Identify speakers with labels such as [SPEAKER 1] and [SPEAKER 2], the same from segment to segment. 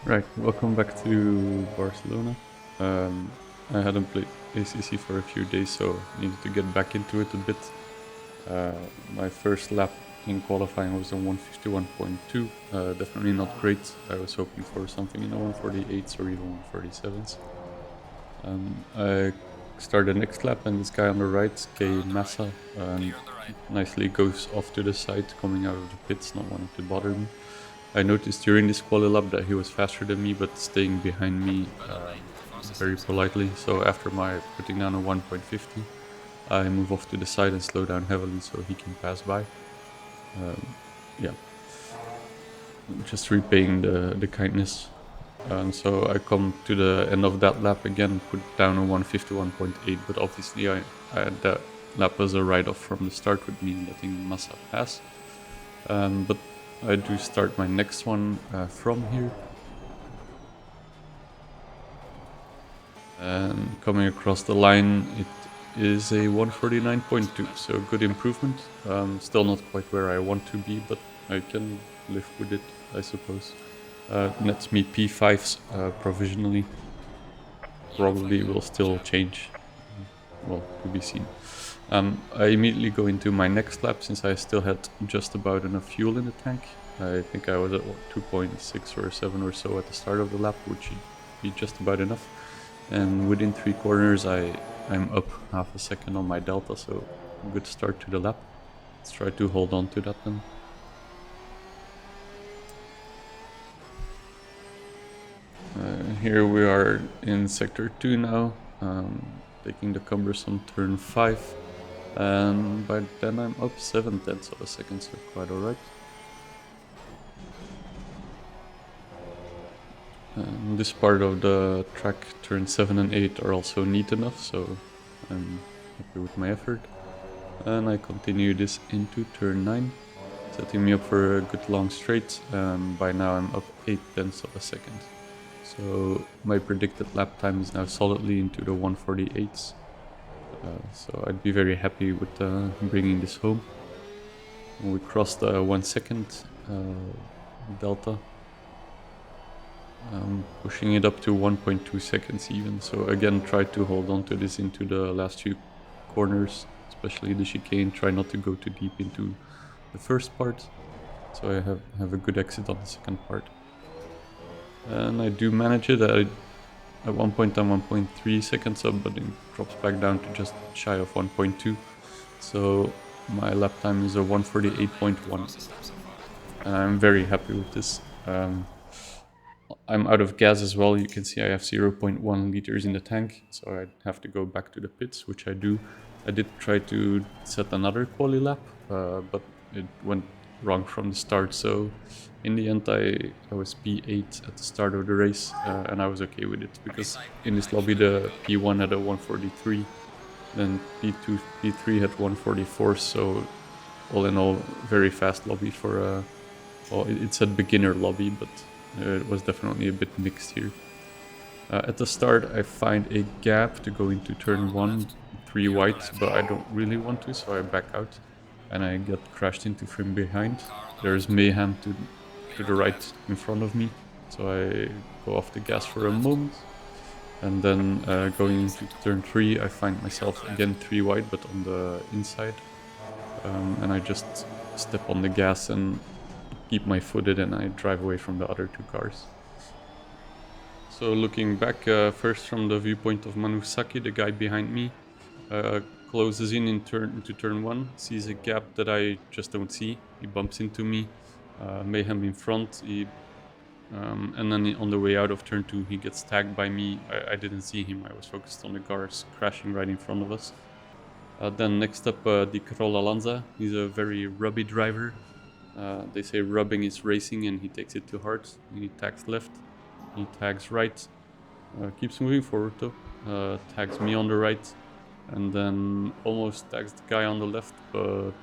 [SPEAKER 1] Right, welcome back to Barcelona. Um, I hadn't played ACC for a few days, so needed to get back into it a bit. Uh, my first lap in qualifying was a 151.2. Definitely not great. I was hoping for something in the 148s or even 147s. I start the next lap, and this guy on the right, K Massa, nicely goes off to the side, coming out of the pits, not wanting to bother me. I noticed during this quali lap that he was faster than me, but staying behind me very politely. So after my putting down a 1.50, I move off to the side and slow down heavily so he can pass by. Yeah, just repaying the kindness. And so I come to the end of that lap again, put down a 151.8, but obviously I had that lap as a write-off from the start with me letting Massa pass. But I do start my next one from here. And coming across the line, it is a 149.2, so good improvement. Still not quite where I want to be, but I can live with it, I suppose. Nets me P5s provisionally. Probably will still change. Well, to be seen. I immediately go into my next lap since I still had just about enough fuel in the tank. I think I was at 2.6 or 7 or so at the start of the lap, which should be just about enough. And within 3 corners, I'm up half a second on my delta, so good start to the lap. Let's try to hold on to that then. Here we are in sector 2 now, taking the cumbersome turn 5. And by then I'm up 7/10 of a second, so quite alright. This part of the track, turn 7 and 8 are also neat enough, so I'm happy with my effort. And I continue this into turn 9, setting me up for a good long straight. By now I'm up 8/10 of a second. So my predicted lap time is now solidly into the 148s. So I'd be very happy with bringing this home. We crossed the 1 second delta, pushing it up to 1.2 seconds even. So again, try to hold on to this into the last few corners, especially the chicane. Try not to go too deep into the first part, so I have a good exit on the second part. And I do manage it. At one point I'm 1.3 seconds up, but it drops back down to just shy of 1.2. So my lap time is a 148.1. And I'm very happy with this. I'm out of gas as well. You can see I have 0.1 liters in the tank, so I have to go back to the pits, which I do. I did try to set another quali lap, but it went wrong from the start. So in the end, I was P8 at the start of the race, and I was okay with it because in this lobby the P1 had a 143, then P2, P3 had 144. So all in all, very fast lobby for a. Well, it's a beginner lobby, but it was definitely a bit mixed here. At the start, I find a gap to go into turn 1, 3 wide, but I don't really want to, so I back out and I get crashed into from behind. There's mayhem to the right in front of me, so I go off the gas for a moment. And then going into turn 3, I find myself again 3 wide, but on the inside. And I just step on the gas and keep my foot in, and I drive away from the other 2 cars. So looking back, first from the viewpoint of Manusaki, the guy behind me, closes into turn 1, sees a gap that I just don't see. He bumps into me, mayhem in front, and then on the way out of turn 2, he gets tagged by me. I didn't see him, I was focused on the cars crashing right in front of us. Then next up, Di Carola Lanza. He's a very rubby driver. They say rubbing is racing, and he takes it too hard. He tags left, he tags right, keeps moving forward though, tags me on the right, and then almost tags the guy on the left, but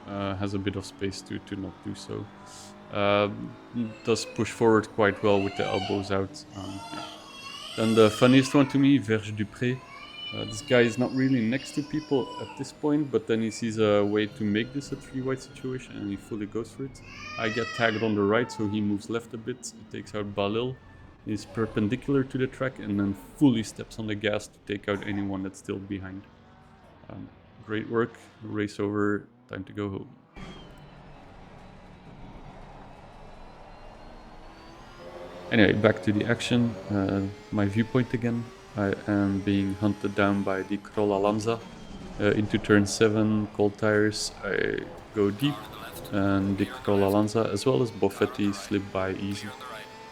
[SPEAKER 1] yeah, has a bit of space to not do so. Does push forward quite well with the elbows out. Yeah. Then the funniest one to me, Verge Dupré. This guy is not really next to people at this point, but then he sees a way to make this a 3-white situation and he fully goes for it. I get tagged on the right, so he moves left a bit. He takes out Balil. He's perpendicular to the track and then fully steps on the gas to take out anyone that's still behind. Great work. Race over. Time to go home. Anyway, back to the action. My viewpoint again. I am being hunted down by the Krolla Lanza. Into turn 7, cold tires, I go deep, and the Krolla Lanza as well as Boffetti slip by easy.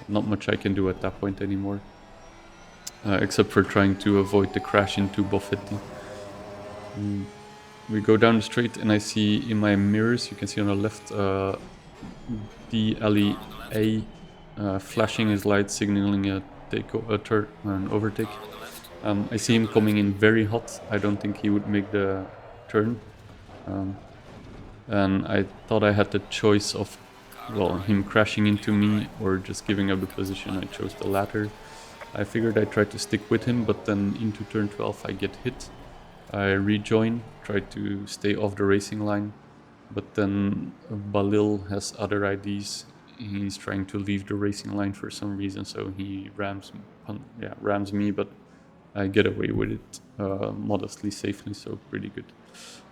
[SPEAKER 1] Not much I can do at that point anymore, except for trying to avoid the crash into Boffetti. We go down the straight and I see in my mirrors, you can see on the left, the LEA flashing his lights, signaling an overtake. I see him coming in very hot. I don't think he would make the turn. And I thought I had the choice of, well, him crashing into me or just giving up the position. I chose the latter. I figured I'd try to stick with him, but then into turn 12 I get hit. I rejoin, try to stay off the racing line, but then Balil has other IDs. He's trying to leave the racing line for some reason, so he rams me, but I get away with it modestly, safely, so pretty good.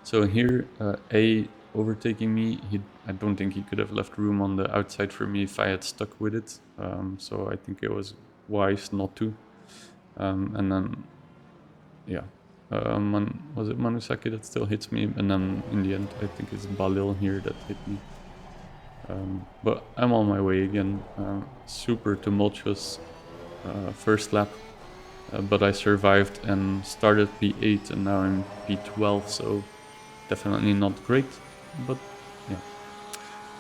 [SPEAKER 1] So here, A overtaking me, I don't think he could have left room on the outside for me if I had stuck with it, so I think it was wise not to. And then, yeah, was it Manusaki that still hits me? And then in the end, I think it's Balil here that hit me. But I'm on my way again. Super tumultuous first lap. But I survived and started P8 and now I'm P12, so definitely not great, but yeah.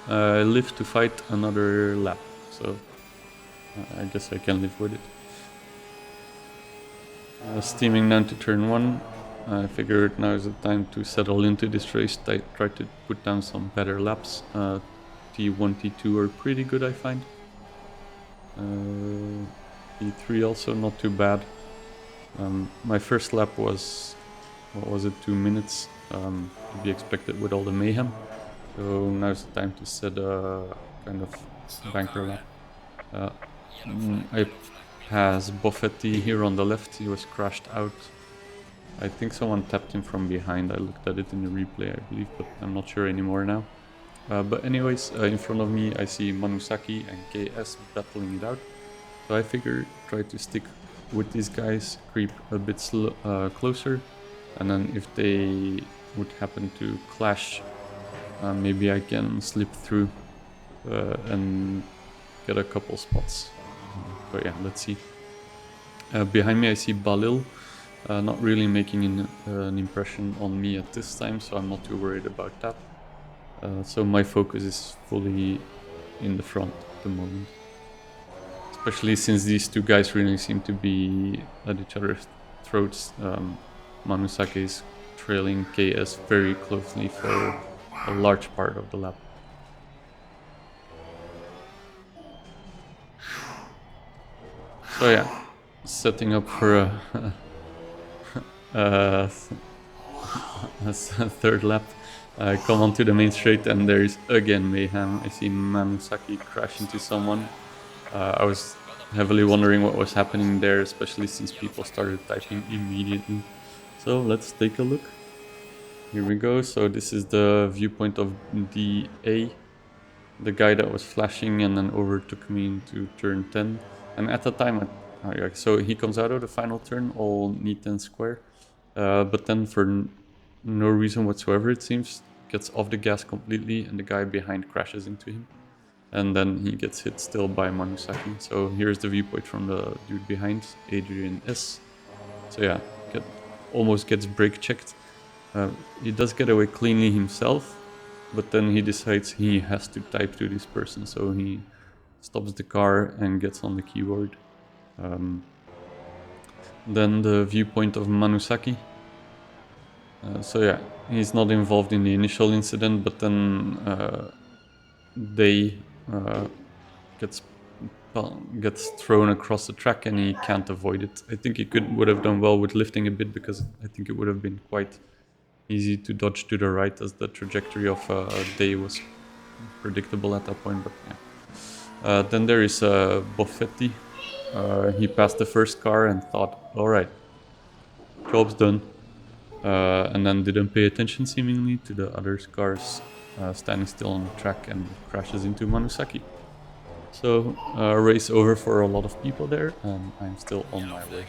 [SPEAKER 1] I live to fight another lap, so I guess I can live with it. Steaming down to turn 1, I figured now is the time to settle into this race, try to put down some better laps. T1, T2 are pretty good, I find. T3 also not too bad. My first lap was, 2 minutes, to be expected with all the mayhem. So now's the time to set a kind of banker lap. I pass Boffetti here on the left, he was crashed out. I think someone tapped him from behind, I looked at it in the replay I believe, but I'm not sure anymore now. But anyways, in front of me I see Manusaki and KS battling it out. So I figured try to stick with these guys, creep a bit closer, and then if they would happen to clash, maybe I can slip through and get a couple spots. But yeah, let's see. Behind me I see Balil, not really making an impression on me at this time, so I'm not too worried about that. So my focus is fully in the front at the moment. Especially since these two guys really seem to be at each other's throats. Manusaki is trailing KS very closely for a large part of the lap. So yeah, setting up for a third lap. I come onto the main straight and there's again mayhem. I see Manusaki crash into someone. I was heavily wondering what was happening there, especially since people started typing immediately. So let's take a look. Here we go. So this is the viewpoint of DA, the guy that was flashing and then overtook me into turn 10. And at the time, so he comes out of the final turn all neat and square, but then for no reason whatsoever it seems, gets off the gas completely and the guy behind crashes into him. And then he gets hit still by Manusaki. So here's the viewpoint from the dude behind, Adrian S. So yeah, almost gets brake checked. He does get away cleanly himself, but then he decides he has to type to this person. So he stops the car and gets on the keyboard. Then the viewpoint of Manusaki. So yeah, he's not involved in the initial incident, but then they gets gets thrown across the track and he can't avoid it. I think he would have done well with lifting a bit, because I think it would have been quite easy to dodge to the right, as the trajectory of Day was predictable at that point. But yeah. Then there is Boffetti. He passed the first car and thought, all right, job's done. And then didn't pay attention seemingly to the other cars standing still on the track, and crashes into Manusaki. So race over for a lot of people there, and I'm still on my way.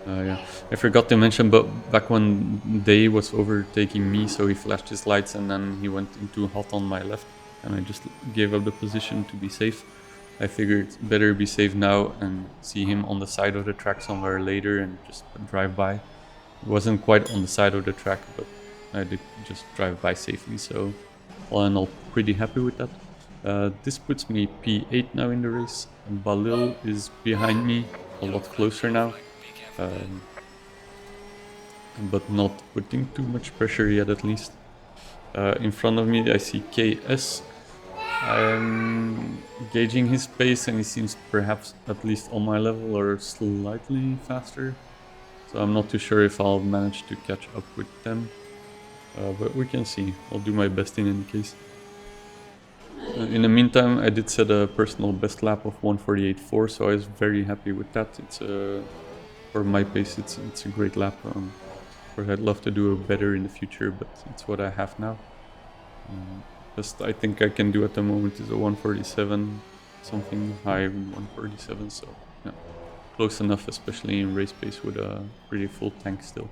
[SPEAKER 1] Yeah, I forgot to mention, but back when Day was overtaking me, so he flashed his lights and then he went into hot on my left, and I just gave up the position to be safe. I figured better be safe now and see him on the side of the track somewhere later and just drive by. It wasn't quite on the side of the track, but I did just drive by safely, so all in all pretty happy with that. This puts me P8 now in the race, and Balil is behind me, a lot closer now. But not putting too much pressure yet, at least. In front of me I see KS. I'm gauging his pace and he seems perhaps at least on my level or slightly faster. So I'm not too sure if I'll manage to catch up with them. But we can see. I'll do my best in any case. In the meantime, I did set a personal best lap of 1:48.4, so I was very happy with that. It's for my pace, it's a great lap. Of course, I'd love to do it better in the future, but it's what I have now. Best I think I can do at the moment is a 1:47, something high 1:47. So yeah, close enough, especially in race pace with a pretty full tank still.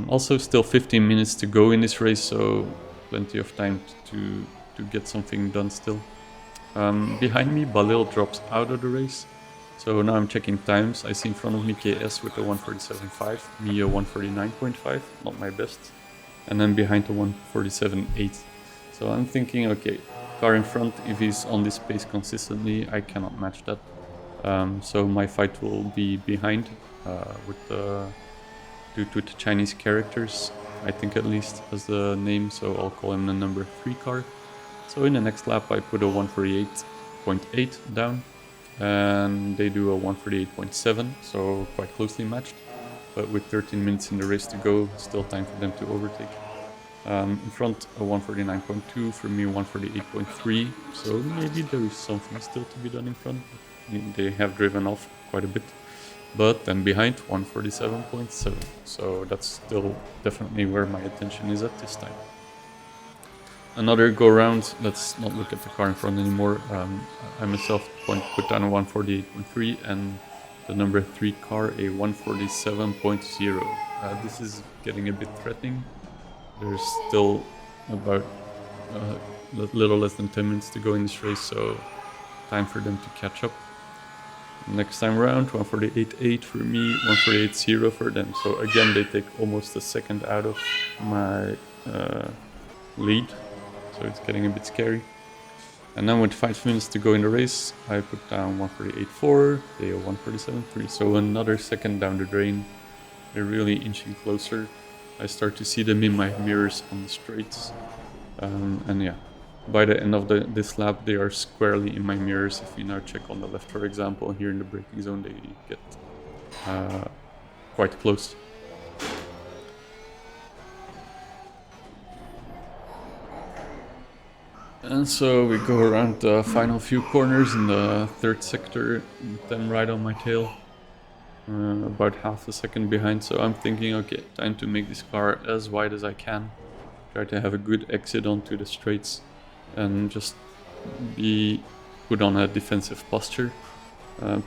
[SPEAKER 1] Also, still 15 minutes to go in this race, so plenty of time to get something done still. Behind me, Balil drops out of the race, so now I'm checking times. I see in front of me KS with a 1:47.5, me a 1:49.5, not my best, and then behind a 1:47.8. So I'm thinking, okay, car in front, if he's on this pace consistently, I cannot match that. So my fight will be behind with the Chinese characters, I think, at least as the name, so I'll call him the number 3 car. So in the next lap I put a 1:48.8 down, and they do a 1:48.7, so quite closely matched, but with 13 minutes in the race to go, still time for them to overtake. In front a 1:49.2, for me 1:48.3, so maybe there is something still to be done in front. They have driven off quite a bit. But then behind 1:47.7, so that's still definitely where my attention is at this time. Another go round, let's not look at the car in front anymore. I myself put down a 1:48.3 and the number 3 car a 1:47.0. This is getting a bit threatening. There's still about a little less than 10 minutes to go in this race, so time for them to catch up. Next time around, 1:48.8 for me, 1:48.0 for them. So again, they take almost a second out of my lead, so it's getting a bit scary. And then with 5 minutes to go in the race, I put down 1:48.4, they are 1:47.3. So another second down the drain. They're really inching closer. I start to see them in my mirrors on the straights. And yeah, by the end of this lap, they are squarely in my mirrors. If you now check on the left, for example, here in the braking zone, they get quite close. And so we go around the final few corners in the third sector, with them right on my tail, about half a second behind. So I'm thinking, okay, time to make this car as wide as I can, try to have a good exit onto the straights, and just be put on a defensive posture.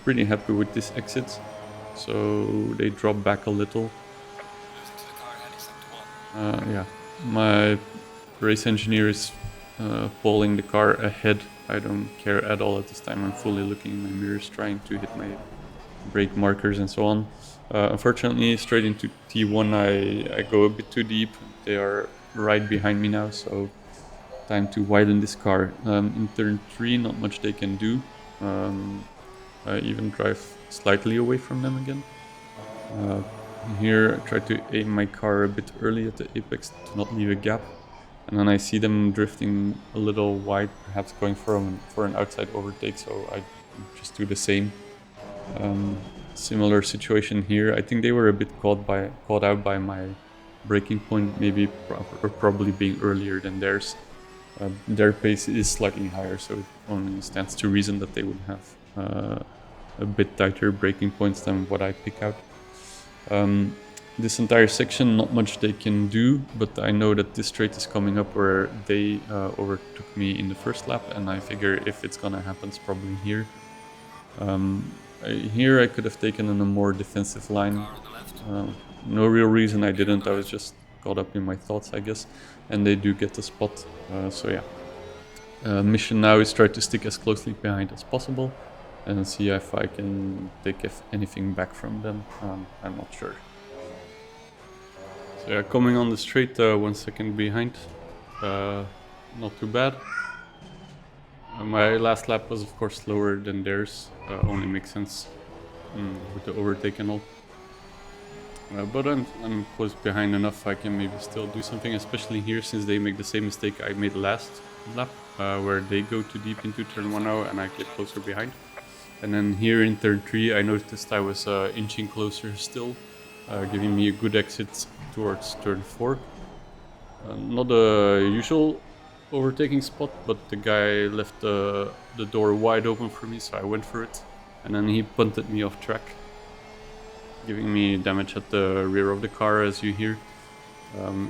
[SPEAKER 1] Pretty happy with this exit, so they drop back a little. Yeah, my race engineer is pulling the car ahead. I don't care at all at this time. I'm fully looking in my mirrors, trying to hit my brake markers and so on. Unfortunately, straight into T1 I go a bit too deep. They are right behind me now, so time to widen this car. In turn 3, not much they can do. I even drive slightly away from them again. Here I try to aim my car a bit early at the apex to not leave a gap. and then I see them drifting a little wide, perhaps going for an outside overtake, so I just do the same. Similar situation here. I think they were a bit caught out by my braking point, maybe probably being earlier than theirs. Their pace is slightly higher, so it only stands to reason that they would have a bit tighter braking points than what I pick out. This entire section, not much they can do, but I know that this straight is coming up where they overtook me in the first lap, and I figure if it's gonna happen, it's probably here. Here I could have taken on a more defensive line. No real reason I didn't, I was just caught up in my thoughts, I guess, and they do get the spot, so yeah. Mission now is try to stick as closely behind as possible and see if I can take anything back from them. I'm not sure. So yeah, coming on the straight, 1 second behind, not too bad. My last lap was of course slower than theirs, only makes sense with the overtake and all. But I'm close behind enough, I can maybe still do something, especially here since they make the same mistake I made last lap, where they go too deep into turn 1 now and I get closer behind. And then here in turn 3 I noticed I was inching closer still, giving me a good exit towards turn 4. Not a usual overtaking spot, but the guy left the door wide open for me, so I went for it. And then he punted me off track, giving me damage at the rear of the car, as you hear.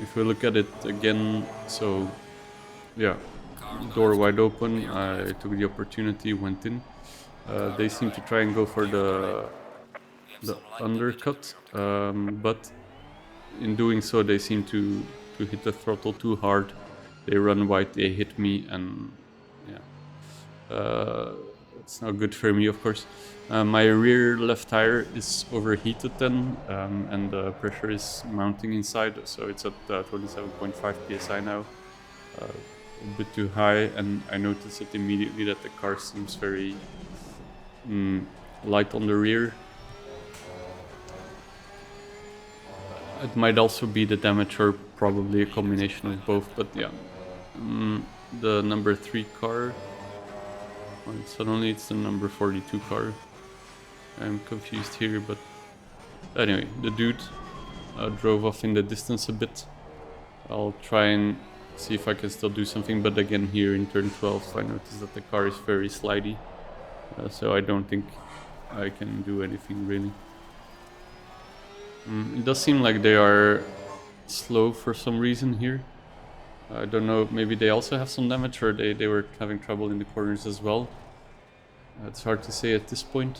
[SPEAKER 1] If we look at it again, so yeah, door wide open, I took the opportunity, went in. They seem to try and go for the undercut, but in doing so they seem to hit the throttle too hard. They run wide, they hit me, and yeah, it's not good for me, of course. My rear left tire is overheated then, and the pressure is mounting inside, so it's at 27.5 psi now, a bit too high, and I noticed it immediately that the car seems very light on the rear. It might also be the damage or probably a combination of both, but yeah. The number 3 car, well, suddenly it's the number 42 car. I'm confused here, but anyway, the dude drove off in the distance a bit. I'll try and see if I can still do something, but again here in turn 12 I noticed that the car is very slidey, so I don't think I can do anything really. It does seem like they are slow for some reason here. I don't know, maybe they also have some damage, or they were having trouble in the corners as well. It's hard to say at this point.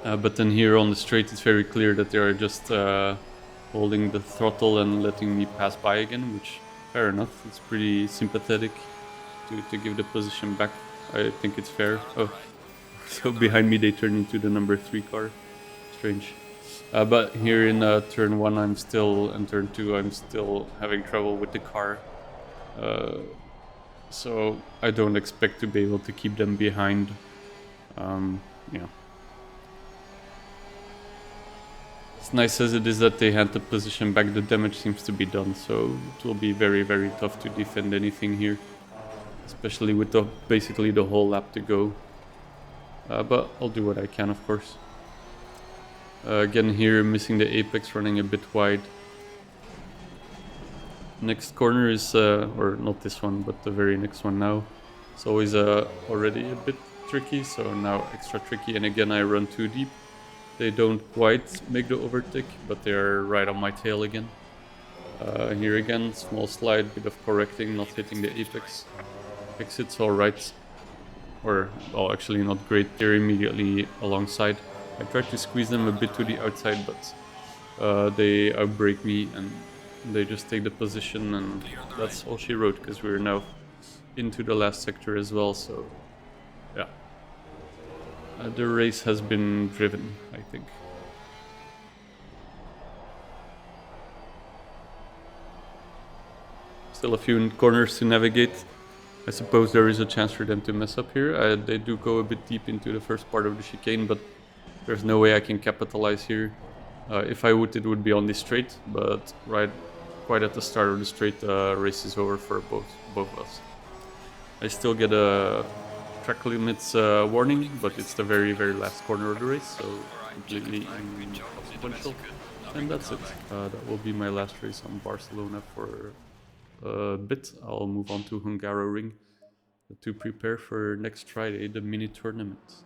[SPEAKER 1] But then here on the straight it's very clear that they are just holding the throttle and letting me pass by again, which, fair enough, it's pretty sympathetic to give the position back. I think it's fair. Oh, so behind me they turn into the number 3 car. Strange. But here in turn 1 and turn 2 I'm still having trouble with the car. So I don't expect to be able to keep them behind. Yeah. As nice as it is that they had the position back, the damage seems to be done, so it will be very, very tough to defend anything here. Especially with basically the whole lap to go. But I'll do what I can, of course. Again here, missing the apex, running a bit wide. Next corner is, or not this one, but the very next one now. It's always already a bit tricky, so now extra tricky, and again I run too deep. They don't quite make the overtake, but they are right on my tail again. Here again, small slide, bit of correcting, not hitting the apex. Exit's alright, or, well, actually not great, they're immediately alongside. I tried to squeeze them a bit to the outside, but they outbrake me and they just take the position, and that's all she wrote, because we're now into the last sector as well, so yeah. The race has been driven, I think. Still a few corners to navigate. I suppose there is a chance for them to mess up here. They do go a bit deep into the first part of the chicane, but there's no way I can capitalize here. If I would, it would be on this straight, but right quite at the start of the straight, race is over for both of us. I still get a track limits warning, but it's the very last corner of the race, so completely inconsequential. And that's it. That will be my last race on Barcelona for a bit. I'll move on to Hungaroring to prepare for next Friday, the mini tournament.